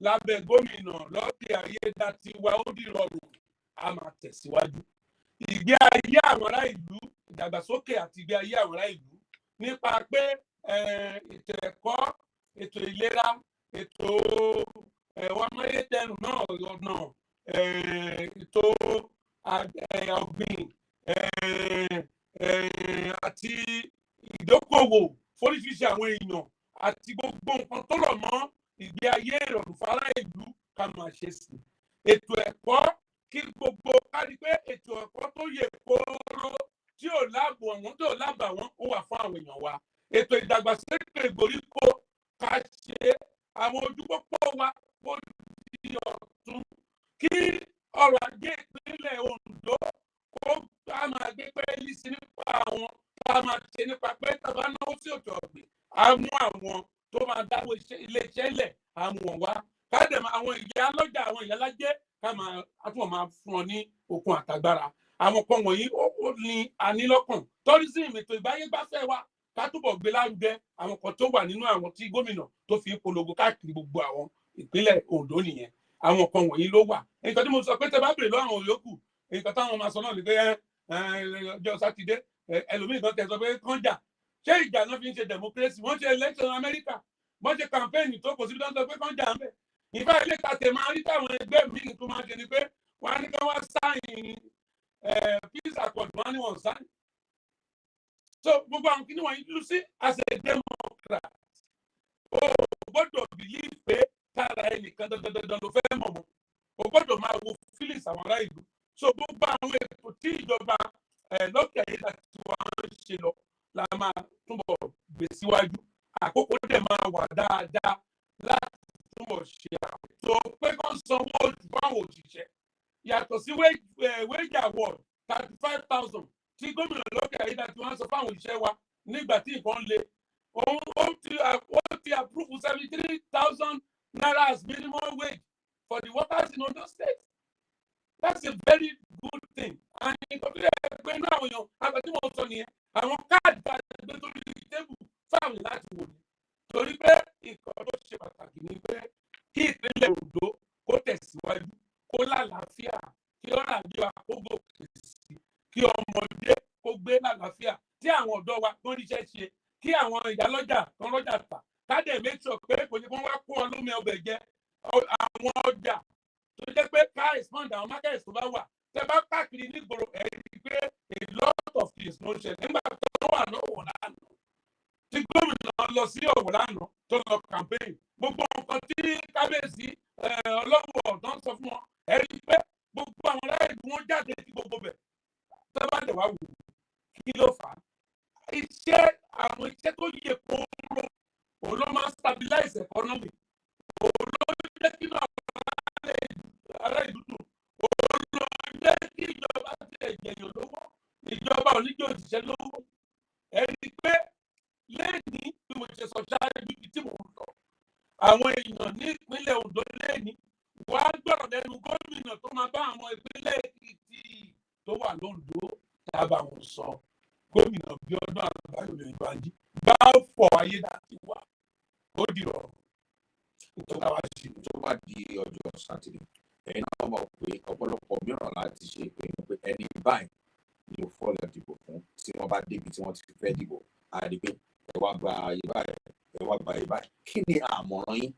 lábẹ́ gómìnà Lucky Ayédatiwa ó dìrọ̀rùn a máa tẹ̀síwájú. Ìgbé ayé àwọn ará ìlú, ìdàgbàsókè àti ìgbé ayé àwọn ará ìlú nípa pé ètò ẹ̀kọ́, ètò ìlera, ètò amáyédẹrùn náà ọ̀nà, ètò ọ̀gbìn àti ìdókòwò fóríṣiríṣi àwọn èèyàn àti gbogbo nǹkan tó rọ̀ mọ́ ìgbé ayé ìrọ̀rùn fárá ìlú ká máa ṣe sí. Ètò ẹ̀kọ́ kí gbogbo kárí pé ètò ẹ̀kọ́ tó yè kóró tí ò láàbò àwọn tó lábà wọn ó wà fún àwọn èèyàn wa. Ètò ìdàgbàsókè ìgbèríko ká ṣe àwọn ojúpópó wa kó di ọ̀tun kí ọrọ̀ ajé ìpínlẹ̀ Ondo kó ká máa gbé pẹ́ẹ́lí sí nípa àwọn ká máa ṣe nípa pé tàbá náwó sí òkè ọ̀gbìn á mú àwọn tó máa dáwọ́ ilé-iṣẹ́ lẹ̀ á mú wọn wá. Ká dẹ̀ mọ́ àwọn ìyá lọ́jà àwọn ìyá lájẹ́ ká máa àtúwọ̀n máa fún ọ ní okun àtagbára. Àwọn kan wọ̀nyí ó ní ànílọ́kàn. Tourism ètò ìgbáyégbáfẹ́ wa ká túbọ̀ gbé lárugẹ àwọn kan tó wà nínú àwọn tí gómìnà tó fi ń polongo káàkiri gbogbo àwọn ìpínlẹ̀ Ondo nìyẹn. Àwọn kan wọ̀nyí ló wà. Nǹkan tí mo sọ pé tẹ bá bèrè lọ́wọ́ àwọn yòókù nǹkan táwọn máa sọ náà ni pé ọjọ́ Sátidé ẹlòmíì kan tẹ sọ pé kán jà. Ṣé ìjà náà fi ń ṣe democracy? Wọ́n ṣe election America. Wọ́n ṣe campaign tó kò síbi tó ń sọ pé kán jà ń bẹ̀. Ìfá ilé ìtàtẹ̀ máa rí táwọn ẹgbẹ́ míì tó máa ṣe ni pé wọ́n á ní kí wọ́n sáyìn peace accord wọ́n á ní wọ́n sáyìn. So gbogbo àwọn kìnìún wọ̀nyí lù sí as a democrat. O gbọ́dọ̀ believe pé tára ẹnìkan dandandandan ló fẹ́ mọ̀ mọ́. O gbọ́dọ̀ máa wo feelings àwọn ará ìlú. So gbogbo àwọn ètò tí ìjọba Lucky Ayédatiwa ń ṣe lọ la máa túbọ̀ gbé síwájú. Àkókò dẹ̀ máa wà dáadáa láti túbọ̀ ṣe àpètò pé kán sanwó oṣù fáwọn òṣìṣẹ́ yàtọ̀ sí wage award 35,000 tí gómìnà Lucky Ayédatiwa sọ fáwọn òṣìṣẹ́ wa nígbà tí nǹkan le. Ó ti approve 73,000 naira as minimum wage for the workers in Ondo State. That's a very good thing. And nǹkan tó yẹ pé inú àwọn èèyàn àgbà tí mo sọ nìyẹn àwọn káàdì tá a gbé sórí tébù fáwọn láti wò ni. Torí pé nǹkan tó ṣe pàtàkì ni pé kí ìpínlẹ̀ Ondo kó tẹ̀síwájú kó lálàáfíà kí ọ̀rọ̀ àjọ àkókò kìí sí kí ọmọdé ìyálọ́jà kan lọ́jà tà káde make sure pé kò ní kó wá kó ọ lómi ọbẹ̀ jẹ àwọn ọjà tó jẹ́ pé ká expand àwọn market tó bá wà tẹ́ bá káàkiri nígboro ẹ̀ rí pé a lot of things ló ń ṣe nígbà tó wà lọ́wọ́ lánàá tí gómìnà lọ sí Ọ̀wọ̀ lánàá tó lọ campaign gbogbo nǹkan tí kábíyèsí ọlọ́wọ̀ tó ń sọ fún wọn ẹ̀ rí pé gbogbo àwọn aráàlú wọn jáde sí gbogbo bẹ̀ tẹ́ bá dẹ̀ wá wò kí ló fà á àwọn iṣẹ́ tó yẹ kóró òun ló máa ń stabilize economy òun ló jẹ́ kí ará ìlú dùn òun ló jẹ́ kí ìjọba ti ẹ̀jẹ̀yàn lówó ìjọba oníjó òṣìṣẹ́ lówó ẹni pé lẹ́ẹ̀ni bí mo ṣe sọ ṣáájú ibi tí mò ń lọ àwọn èèyàn ní ìpínlẹ̀ Ondo lẹ́ẹ̀ni wà á gbọ́dọ̀ lẹ́nu gómìnà tó máa bá àwọn ìpínlẹ̀ Èkìtì tó wà lóńdó tábà wọn sọ gómìnà bí ọdún àbáyọ̀mí ìbàdí bá fọ ayé láti wà ó di ọ̀rọ̀ nítorí wá sí tó bá di ọjọ́ sátidé ẹ̀yin náà mọ̀ pé ọ̀pọ̀lọpọ̀ mìíràn láti ṣe ìpinnu pé ẹni báyìí ni ó fọ́ lọ dìbò fún tí wọ́n bá débi tí wọ́n ti fẹ́ dìbò á rí pé ẹ wá gba ayé báyìí ẹ wá gba ayé báyìí kí ni àmọ̀ràn yín.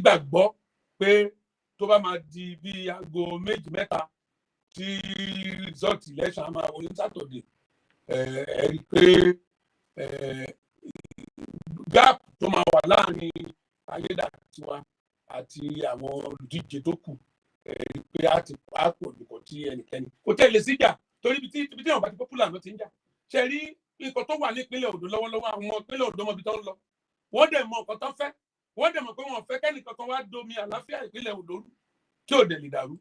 gbàgbọ́ pé tó bá máa di bí aago méjì mẹ́ta tí result election máa wọlé Saturday ẹ rí pé gap tó máa wà láàrin Ayédàtiwa àti àwọn olùdíje tó kù ẹ rí pé á pọ̀ nìkan tí ẹnikẹ́ni kò tẹ̀lé síjà torí ibi tí èèyàn bá ti popular ló ti ń jà ṣe rí nǹkan tó wà ní ìpínlẹ̀ Ondo lọ́wọ́lọ́wọ́ àwọn ìpínlẹ̀ Ondo mọ̀bí tó ń lọ wọ́n dẹ̀ mọ nǹkan tó fẹ́ wọ́n dẹ̀ mọ̀ pé wọ́n fẹ́ kẹ́nì kankan wá domi àlàáfíà ìpínlẹ̀ Ondo tí ò dẹ̀ lè dàrú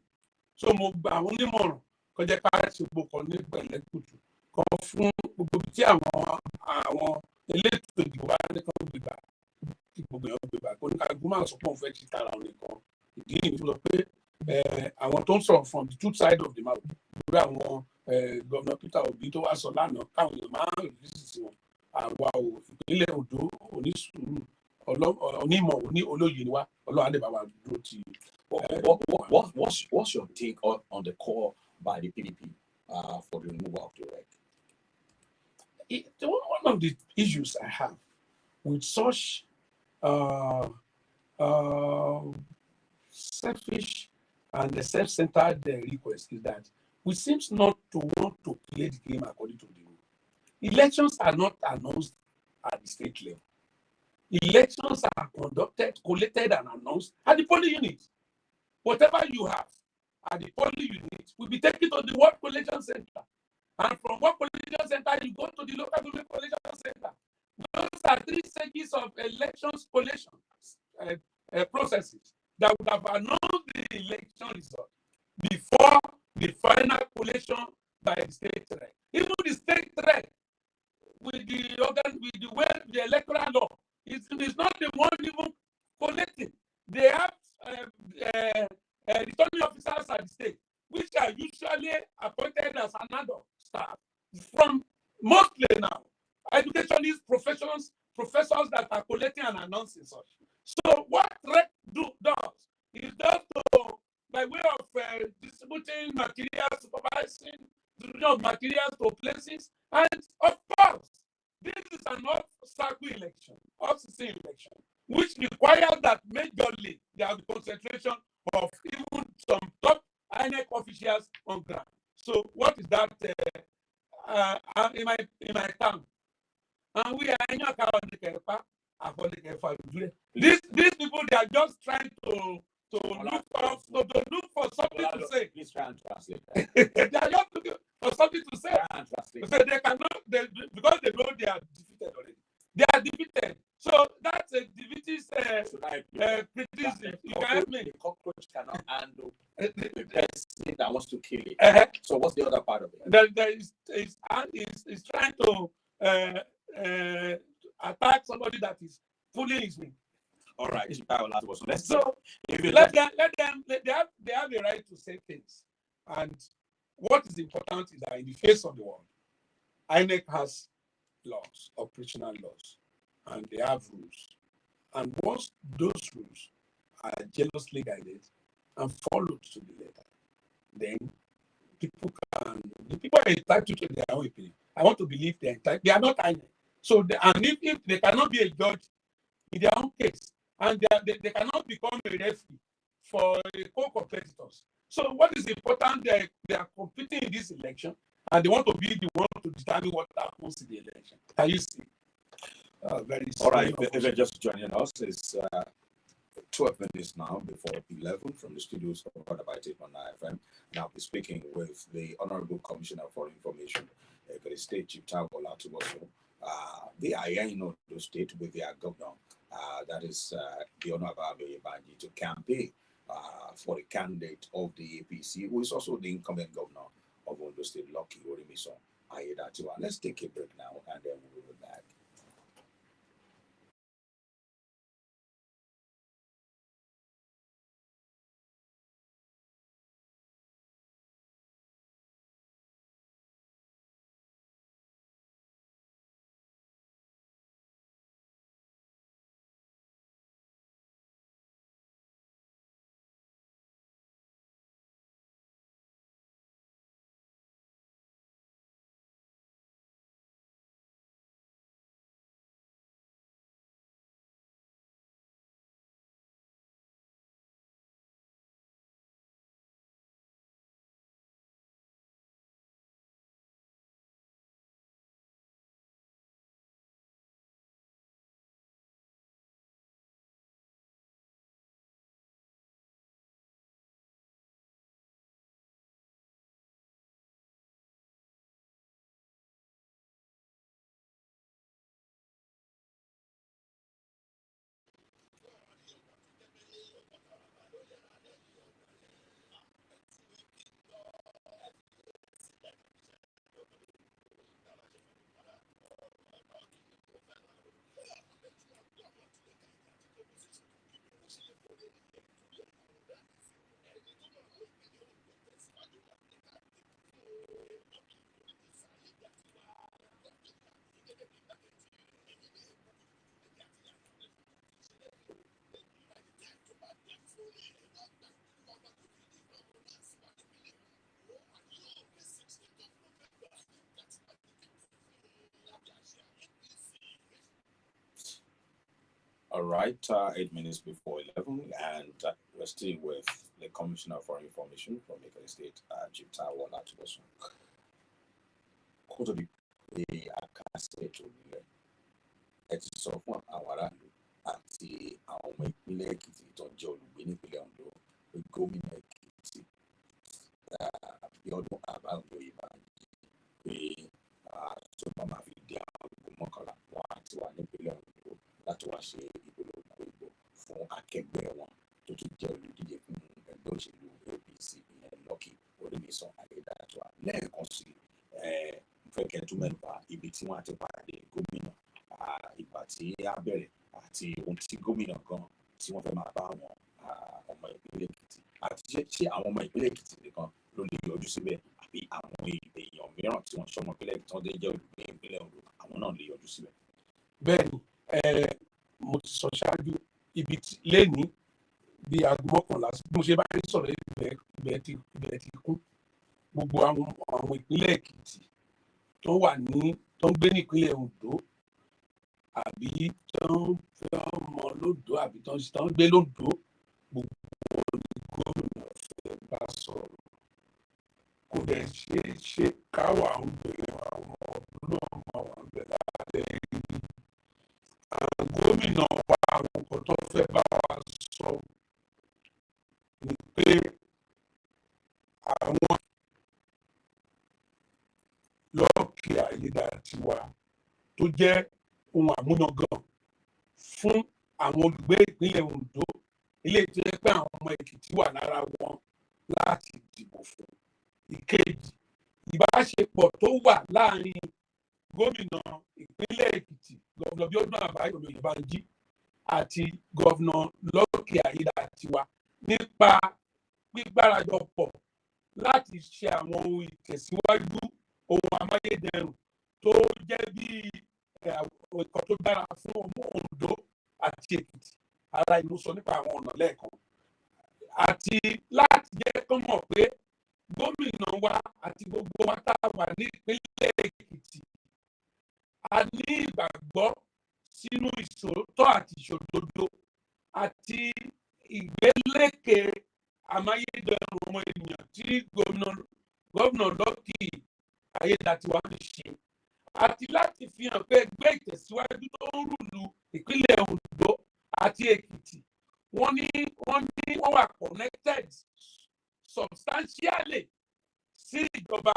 so mo gba àwọn onímọ̀ràn kó jẹ́ ká ṣe gbogbo ní pẹ̀lẹ́kùtù kan fún gbogbo tí àwọn elétò ìdìbò wa ní kan gbégbá kí gbogbo èèyàn gbégbá kó ní ká gbọ́n sọ pé òun fẹ́ ti tara òun nìkan ìdí nìyí tó lọ pé àwọn tó ń sọ̀rọ̀ from the two sides of the mouth lórí àwọn Governor Peter Obi tó wá sọ lánàá káwọn èèyàn máa ń rí sí wọn àwa ò ìpínlẹ̀ Ondo onísùúrù onímọ̀ olóyè ni wá Ọlọ́run á lè bá wa dúró tì í. What's your take on the call by the PDP for the removal of the reg? One of the issues I have with such selfish and self-centered request is that we seem not to want to play the game according to the rule. Elections are not announced at the state level. Elections are conducted, collated, and announced at the polling unit. Whatever you have at the polling unit will be taken to the World Collation Center. And from World Collation Center, you go to the local government collation center. Those are three stages of elections collation processes that would have announced the election result before the final collation by the state reg. Even the state reg, with the way the electoral law, it's not the one even collecting. They have returning officers at the state, which are usually appointed as another staff from mostly now educationists, professors that are collecting and announcing such. So what REC does is just by way of distributing materials, supervising distribution of materials to places, and of course, this is an off-cycle election, off-season election, which requires that majorly there is concentration of even some top INEC officials on ground. So what is that in my town? And we are in your town. are just trying to look for something to say. Please try and translate. They are just looking for something to say. Try and translate. So they cannot, because they know they are defeated already. They are defeated. So that's a defeatist criticism. You can help me. The cockroach cannot handle the person that wants to kill it. So what's the other part of it? There is trying to attack somebody that is fooling his wing. All right, so let them. They have a right to say things, and what is important is that in the face of the world, INEC has laws, operational laws, and they have rules. And once those rules are jealously guided and followed to the letter, then the people are entitled to their own opinion. I want to believe they are not INEC. So, if they cannot be a judge in their own case, and they cannot become a referee for co-competitors. So what is important, they are competing in this election, and they want to be the one to determine what happens in the election. Can you see? Very all right, if you're just joining us, it's 12 minutes now before 11 from the studios of About 8 on FM. And I'll be speaking with the Honorable Commissioner for Information, the State Chief Taiwo Olatunbosun. They are here in Ondo State with their governor, that is the Honorable Banji, to campaign for the candidate of the APC, who is also the incumbent governor of Ondo State, Lucky Orimiso Ayedatiwa. Let's take a break now, and then we'll be back. All right, 8 minutes before 11, and we're still with the Commissioner for Information from EKITI State, Chief Taiwo Olatunbosun. Kó tó di pé àkàsẹ̀ ètò ìbílẹ̀, ẹ ti sọ fún àwọn aráàlú àti àwọn ọmọ ìpínlẹ̀ Èkìtì tó ń jẹ́ olùgbé nípínlẹ̀ Ondo pé gómìnà Èkìtì Abíọ́dún Oyèbánjí pé tó bá máa fi di aago 11 wọn àti wà nípínlẹ̀ Ondo láti wá ṣe ìpolongo ìbò fún akẹgbẹ́ wọn tó tún jẹ́ olùdíje fún ẹgbẹ́ òṣèlú APC ìyẹn Lucky Orimiso Ayedatiwa. Lẹ́ẹ̀kan sí fẹ́ kẹ́tù mẹ́nuba ibi tí wọ́n ti pàdé gómìnà, ìgbà tí á bẹ̀rẹ̀ àti ohun tí gómìnà gan tí wọ́n fẹ́ máa bá àwọn ọmọ ìpínlẹ̀ Èkìtì, àti ṣé àwọn ọmọ ìpínlẹ̀ Èkìtì nìkan ló lè yọjú síbẹ̀ àbí àwọn èèyàn mìíràn tí wọ́n ṣọmọ ìpínlẹ̀ Èkìtì tó jẹ́ olùgbé ìpínlẹ̀ Ondo àwọn náà lè yọjú síbẹ̀. Bẹ́ẹ̀ni, mo ti sọ ṣáájú ibi lẹ́ni bí aago 11 bí mo ṣe bá rí sọ̀rọ̀ ibẹ̀ ti kún. Gbogbo àwọn ìpínlẹ̀ Èkìtì tó ń gbé ní ìpínlẹ̀ Ondo àbí tó ń fẹ́ ọmọ lódò àbí tó ń gbé lódò, gbogbo ní gómìnà fẹ́ bá sọ̀rọ̀. Kò dẹ̀ ṣe káwà ń bèrè àwọn ọdún náà máa wà ń bẹ̀ lábẹ́ gómìnà wa àwọn nǹkan tó fẹ́ bá wa jẹ́ ohun àmúyangàn fún àwọn olùgbé ìpínlẹ̀ Ondo ilé tó yẹ pé àwọn ọmọ Èkìtì wà lára wọn láti dìbò fún. Ìkejì, ìbáṣepọ̀ tó wà láàrin gómìnà ìpínlẹ̀ Èkìtì gọ́vnà Bíọ́dún Àbáyọ̀mí Oyèbánjí àti gọ́vnà Lucky Aiyedatiwa nípa gbígbárajọpọ̀ láti ṣe àwọn ohun ìtẹ̀síwájú ohun amáyédẹrùn tó jẹ́ bí ẹ̀kọ́ tó dára fún ọmọ Ondo àti Èkìtì. Ara ìlú sọ nípa àwọn ọ̀nà lẹ́ẹ̀kan àti láti jẹ́ kó mọ̀ pé gómìnà wa àti gbogbo wa tá a wà ní ìpínlẹ̀ Èkìtì a ní ìgbàgbọ́ sínú ìṣòótọ́ àti ìṣòdodo àti ìgbélékè amáyédẹrùn ọmọ ènìyàn tí gómìnà Lucky Aiyedatiwa ń ṣe àti láti fi hàn pé ẹgbẹ́ ìtẹ̀síwájú tó ń rúlu ìpínlẹ̀ Ondo àti Èkìtì wọ́n wà connected substantially sí ìjọba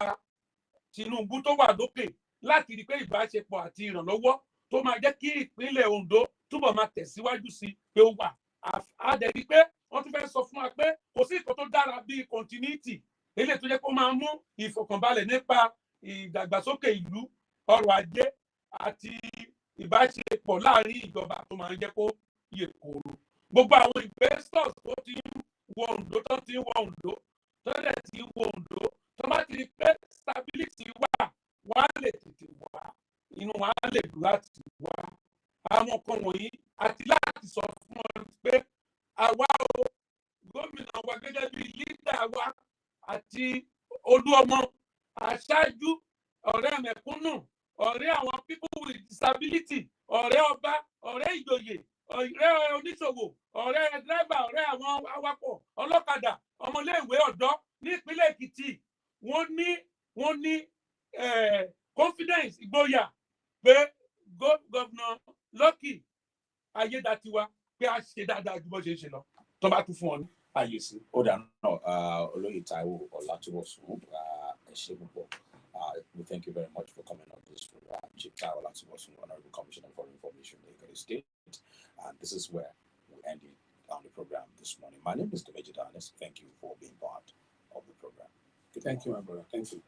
Tinubu tó wà lókè láti rí pé ìbáṣepọ̀ àti ìrànlọ́wọ́ tó máa jẹ́ kí ìpínlẹ̀ Ondo túbọ̀ máa tẹ̀síwájú sí pé ó wà. A dẹ̀ rí pé wọ́n tún fẹ́ sọ fún wa pé kò sí nǹkan tó dára bíi continuity eléyìí tó jẹ́ kó máa mú ìfọ̀kànbalẹ̀ nípa ìdàgbàsókè ìlú ọrọ̀ ajé àti ìbáṣepọ̀ láàrin ìjọba tó máa ń jẹ́ kó yè kóró. Gbogbo àwọn investors tó ti ń wọ Ondo tó ti ń wọ Ondo tó dẹ̀ ti ń wọ Ondo tó bá ti rí pé stability wà wá lè tètè wá inú wa lè dùn láti wá àwọn kan wọ̀nyí àti láti sọ fún wọn pé àwa o gómìnà wa gẹ́gẹ́ bí lídà wa àti Olúọmọ aṣáájú ọ̀rẹ́ mẹ̀kúnnù ọ̀rẹ́ àwọn people with disability ọ̀rẹ́ ọba ọ̀rẹ́ ìjòyè ọ̀rẹ́ oníṣòwò ọ̀rẹ́ dírẹ́bà ọ̀rẹ́ àwọn awakọ̀ ọlọ́kadà ọmọléèwé ọ̀dọ́ ní ìpínlẹ̀ Èkìtì wọ́n ní confidence ìgboyà pé gọ́vnà Lucky Aiyedatiwa pé a ṣe dáadáa ju bó ṣe ń ṣe lọ tó bá tún fún ọ ní àyè sí. Ó dáa náà olóyè Taiwo Olatunbosun ẹ ṣé púpọ̀. We thank you very much for coming on this program. Chief Taiwo Olatunbosun, Honorable Commissioner for Information in Ekiti State. And this is where we end it on the program this morning. My name is Demeji Danes. Thank you for being part of the program. Thank you, my brother. Thank you.